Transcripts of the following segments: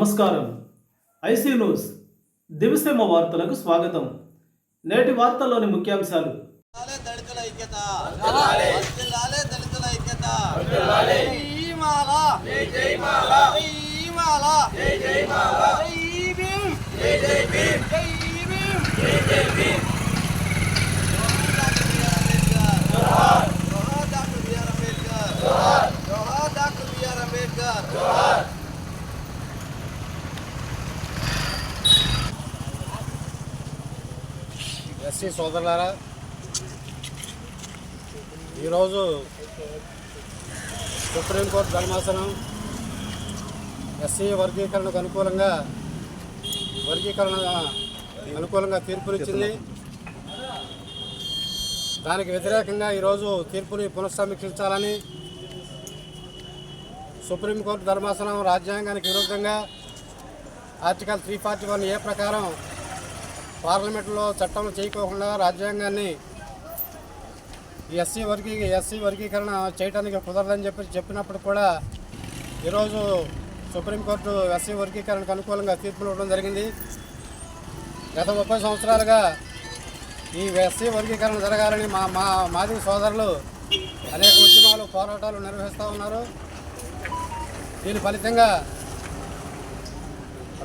నమస్కారం. IC news దివిసేమ వార్తలకు స్వాగతం. నేటి వార్తల్లోని ముఖ్యాంశాలు. దళితుల ఐక్యత ఎస్సీ సోదరులారా, ఈరోజు సుప్రీంకోర్టు ధర్మాసనం ఎస్సీ వర్గీకరణకు అనుకూలంగా తీర్పునిచ్చింది. దానికి వ్యతిరేకంగా ఈరోజు తీర్పుని పునఃసమీక్షించాలని సుప్రీంకోర్టు ధర్మాసనం రాజ్యాంగానికి విరుద్ధంగా ఆర్టికల్ 341A ప్రకారం పార్లమెంట్లో చట్టం చేయకోకుండా రాజ్యాంగాన్ని ఎస్సీ వర్గీకరణ చేయడానికి కుదరదని చెప్పినప్పుడు కూడా ఈరోజు సుప్రీంకోర్టు ఎస్సీ వర్గీకరణకు అనుకూలంగా తీర్పులు ఇవ్వడం జరిగింది. గత 30 సంవత్సరాలుగా ఈ ఎస్సీ వర్గీకరణ జరగాలని మాదిగ సోదరులు అనేక ఉద్యమాలు పోరాటాలు నిర్వహిస్తూ ఉన్నారు. దీని ఫలితంగా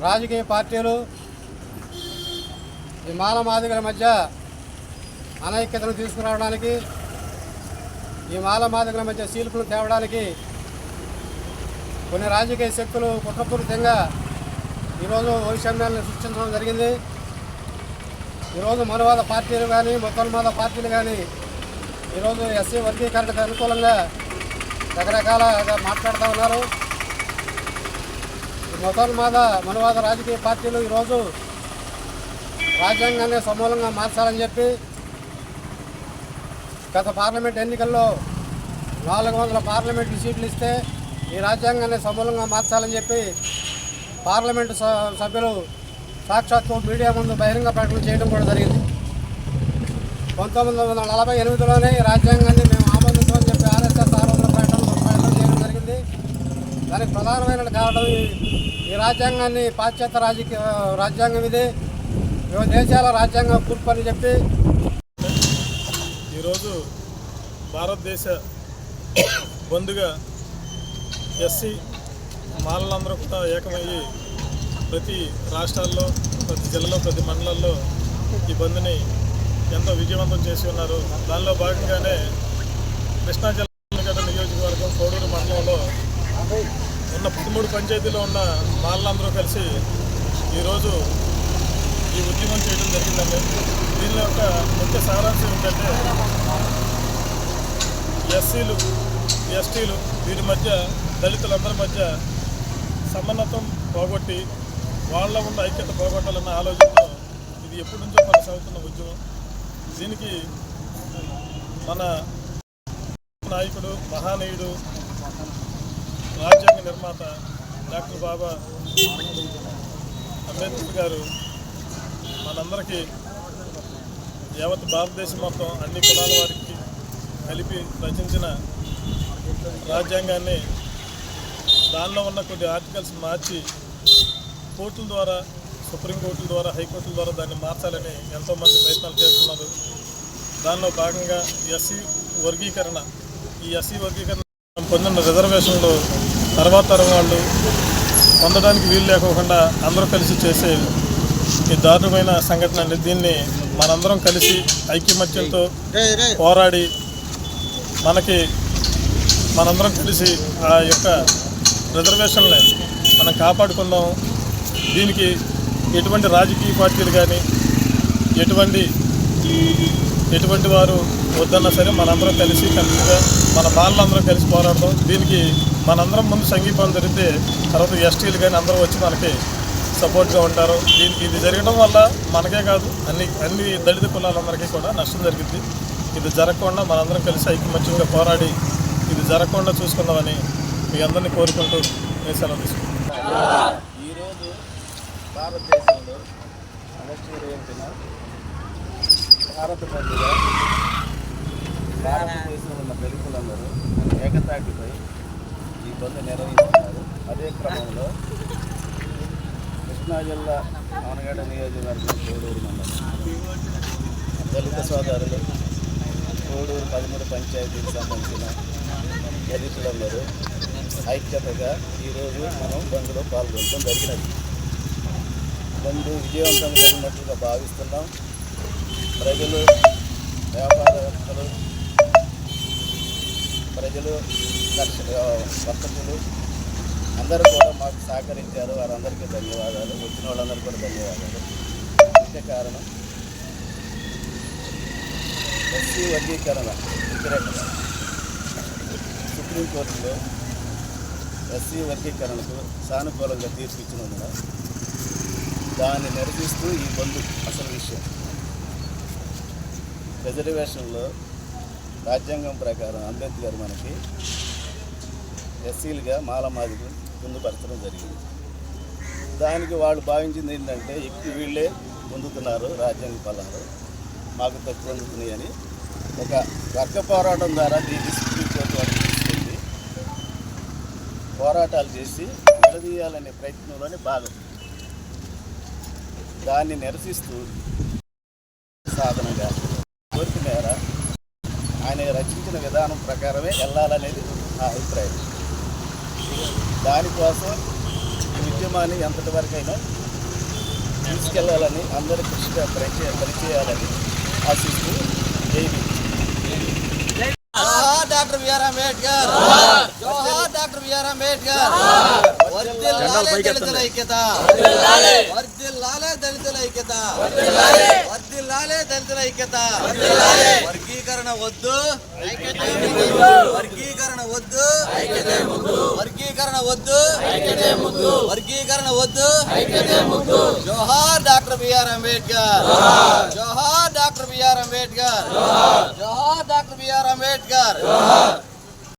రాజకీయ పార్టీలు ఈ మాదిగల మధ్య అనైక్యతను తీసుకురావడానికి, ఈ మాదిగల మధ్య చీల్పులు తేవడానికి కొన్ని రాజకీయ శక్తులు కుట్రపూరితంగా ఈరోజు వైషమ్యాలను సృష్టించడం జరిగింది. ఈరోజు మనువాద పార్టీలు కానీ మొత్తన్మాద పార్టీలు కానీ ఈరోజు ఎస్సీ వర్గీకరణకు అనుకూలంగా రకరకాలుగా మాట్లాడుతూ ఉన్నారు. మనువాద రాజకీయ పార్టీలు ఈరోజు రాజ్యాంగాన్ని సమూలంగా మార్చాలని చెప్పి గత పార్లమెంట్ ఎన్నికల్లో 400 పార్లమెంటు సీట్లు ఇస్తే ఈ రాజ్యాంగాన్ని సమూలంగా మార్చాలని చెప్పి పార్లమెంటు సభ్యులు సాక్షాత్తు మీడియా ముందు బహిరంగ ప్రకటన చేయడం కూడా జరిగింది. 1948లోనే ఈ రాజ్యాంగాన్ని మేము ఆమోదించామని చెప్పి ఆర్ఎస్ఎస్ ఆరోపణ ప్రకటన చేయడం జరిగింది. దానికి ప్రధానమైన కారణం ఈ రాజ్యాంగాన్ని పాశ్చాత్య రాజ్యాంగం ఇది, దేశాల రాజ్యాంగం కూర్పు అని చెప్పి ఈరోజు భారతదేశ బంధుగా ఎస్సీ మాలలందరూ కూడా ఏకమయ్యి ప్రతి రాష్ట్రాల్లో, ప్రతి జిల్లాలో, ప్రతి మండలాల్లో ఈ బంద్ని ఎంతో విజయవంతం చేసి ఉన్నారు. దానిలో భాగంగానే కృష్ణా జిల్లా నియోజకవర్గం కోడూరు మండలంలో ఉన్న 13 పంచాయతీలో ఉన్న మాలలందరూ కలిసి ఈరోజు ఈ ఉద్యమం చేయడం జరిగిందండి. దీని యొక్క ముఖ్య సారాంశం ఏంటంటే ఎస్సీలు, ఎస్టీలు వీరి మధ్య, దళితులందరి మధ్య సమానత్వం పోగొట్టి వాళ్ళ ఉన్న ఐక్యత పోగొట్టాలన్న ఆలోచనతో ఇది ఎప్పటి నుంచో కొనసాగుతున్న ఉద్యమం. దీనికి మన నాయకుడు, మహానీయుడు, రాజ్యాంగ నిర్మాత డాక్టర్ బాబా అంబేద్కర్ గారు మనందరికీ యావత్ భారతదేశం మొత్తం అన్ని కులాల వారికి కలిపి రచించిన రాజ్యాంగాన్ని దానిలో ఉన్న కొన్ని ఆర్టికల్స్ మార్చి కోర్టుల ద్వారా, సుప్రీంకోర్టుల ద్వారా, హైకోర్టుల ద్వారా దాన్ని మార్చాలని ఎంతోమంది ప్రయత్నాలు చేస్తున్నారు. దానిలో భాగంగా ఎస్సీ వర్గీకరణ పొందిన రిజర్వేషన్లు తర్వాత తరం వాళ్ళు పొందడానికి వీలు లేకోకుండా అందరూ కలిసి చేసే ఈ దారుణమైన సంఘటన అండి. దీన్ని మనందరం కలిసి ఐక్యమత్యంతో పోరాడి మనందరం కలిసి ఆ యొక్క రిజర్వేషన్లని మనం కాపాడుకుందాం. దీనికి ఎటువంటి రాజకీయ పార్టీలు కానీ ఎటువంటి వారు వద్దన్నా సరే మనందరం కలిసి మన బాలందరం కలిసి పోరాడదాం. దీనికి మనందరం ముందు సంఘీభావం జరిగితే తర్వాత ఎస్టీలు కానీ అందరూ వచ్చి మనకి సపోర్ట్గా ఉంటారు. ఇది జరగడం వల్ల మనకే కాదు అన్ని దళిత కులాలందరికీ కూడా నష్టం జరిగింది. ఇది జరగకుండా మనందరం కలిసి ఐకమత్యంగా పోరాడి ఇది జరగకుండా చూసుకుందామని మీ అందరినీ కోరుకుంటూ నేను సెలవు తీసుకుంటాను. ఈరోజు భారతదేశంలో అణచివేయబడిన భారత బంధుగా భారతదేశంలో ఉన్న దళితులందరూ ఏకతాటిపై ఈ బంద్ నిర్వహిస్తున్నారు. అదే క్రమంలో కృష్ణా జిల్లా ఆనగడ్డ నియోజకవర్గం కోడూరు మండలం దళిత సోదరులు కోడూరు 13 పంచాయతీకి సంబంధించిన దళితులందరూ ఐక్యతగా ఈరోజు మనం బంద్లో పాల్గొనడం జరిగినది. బంద్ విజయవంతం జరిగినట్లుగా భావిస్తున్నాం. ప్రజలు, వ్యాపారవేత్తలు, ప్రజలు, వర్తకులు అందరూ కూడా మాకు సహకరించారు. వారందరికీ ధన్యవాదాలు. వచ్చిన వాళ్ళందరికీ కూడా ధన్యవాదాలు. ముఖ్య కారణం ఎస్సీ వర్గీకరణ వ్యతిరేకత. సుప్రీంకోర్టులో ఎస్సీ వర్గీకరణకు సానుకూలంగా తీర్పు ఇచ్చినందున దాన్ని నిరసిస్తూ ఈ బంద్ అసలు విషయం. రిజర్వేషన్లో రాజ్యాంగం ప్రకారం అంబేద్కర్ మనకి ఎస్సీలుగా మాలమాదిగా పొందుపరచడం జరిగింది. దానికి వాళ్ళు భావించింది ఏంటంటే ఎక్కువ వీళ్ళే పొందుతున్నారు రాజ్యాంగ ఫలాలు, మాకు తక్కువ పొందుతున్నాయి అని ఒక వర్గ పోరాటం ద్వారా దీన్ని సుప్రీంకోర్టు వరకు తీసుకెళ్ళి పోరాటాలు చేసి విడదీయాలనే ప్రయత్నంలోనే భాగం. దాన్ని నిరసిస్తూ సాధనగా కోరిక మేర ఆయన రచించిన విధానం ప్రకారమే వెళ్ళాలనేది నా అభిప్రాయం. దానికోసం ఈ ఉద్యమాన్ని ఎంతటి వరకైనా తీసుకెళ్లాలని అందరి కృషిగా పనిచేయాలని ఆశిస్తూ జోహార్ డాక్టర్ బిఆర్ అంబేద్కర్, జోహార్ డాక్టర్ బిఆర్ అంబేద్కర్. వర్ధిల్లాలే దళితుల ఐక్యత, వర్ధిల్లాలే దళితుల ఐక్యత, వర్ధిల్లాలే దళితుల ఐక్యత. వర్గీకరణ వద్దు, వర్గీకరణ వద్దు, వర్గీకరణ వద్దు, వర్గీకరణ వద్దు. జోహార్ డాక్టర్ బిఆర్ అంబేద్కర్, జోహార్ డాక్టర్ బిఆర్ అంబేద్కర్, జోహార్ డాక్టర్ బిఆర్ అంబేద్కర్.